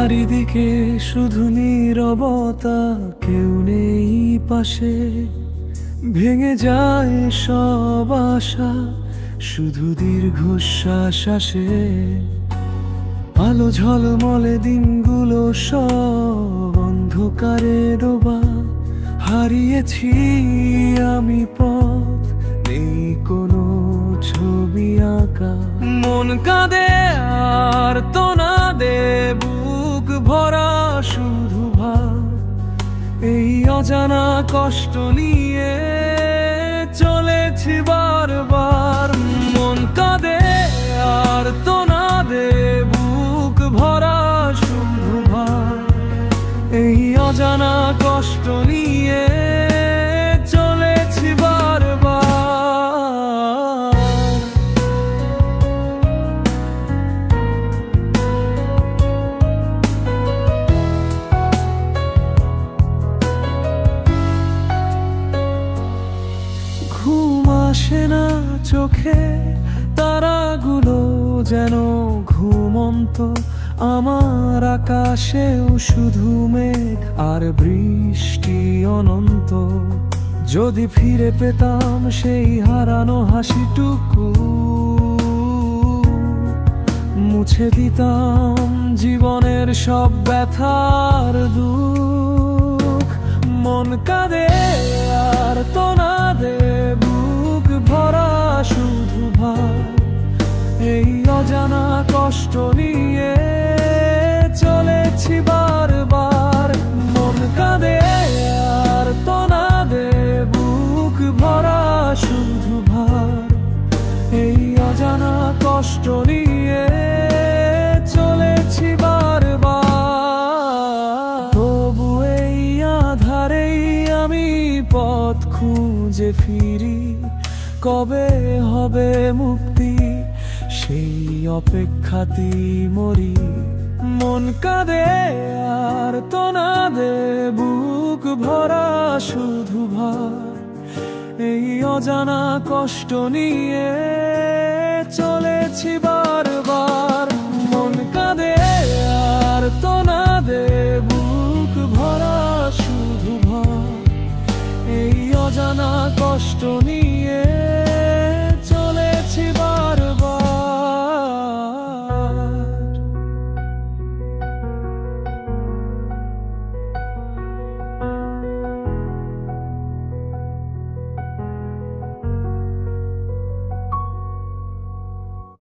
চারিদিকে শুধু নীরবতা, কেউ নেই পাশে। ভেঙে যায় সব আশা, শুধু দীর্ঘশ্বাস আসে। আলো ঝলমলে দিনগুলো সব অন্ধকারে ডোবা। হারিয়েছি আমি পথ, নেই কোনো ছবি আঁকা। মন কাঁদে আর তো না দে, বুক ভরা শুধু ভাব। এই অজানা কষ্ট নিয়ে চলেছি বারবার। মন কাঁদে আর তো না দে, বুক ভরা শুধু ভাব। এই অজানা কষ্ট নিয়ে চলেছি বারবার। ঘুম আসে না চোখে, তারাগুলো যেন ঘুমন্ত। আমার আকাশেও শুধু মেঘ আর বৃষ্টি অনন্ত। যদি ফিরে পেতাম সেই হারানো হাসিটুকু, মুছে দিতাম জীবনের সব ব্যথার দুঃখ। মন কাঁদে আর তো না দে, বুক ভরা শুধু ভাব। এই অজানা কষ্ট নিয়ে চলেছি বারবার। মন কাঁদে আর তো না দে, বুক ভরা শুধু ভাব। এই অজানা কষ্ট নিয়ে চলেছি বারবার। তবু এই আধারেই আমি পথ খুঁজে ফিরি। কবে হবে মুক্তি, সেই অপেক্ষাতেই মরি। মন কাঁদে আর তো না দে, বুক ভরা শুধু ভার। এই অজানা কষ্ট নিয়ে চলেছি বারবার। মন কাঁদে আর তো না দে, বুক ভরা শুধু ভার। এই অজানা কষ্ট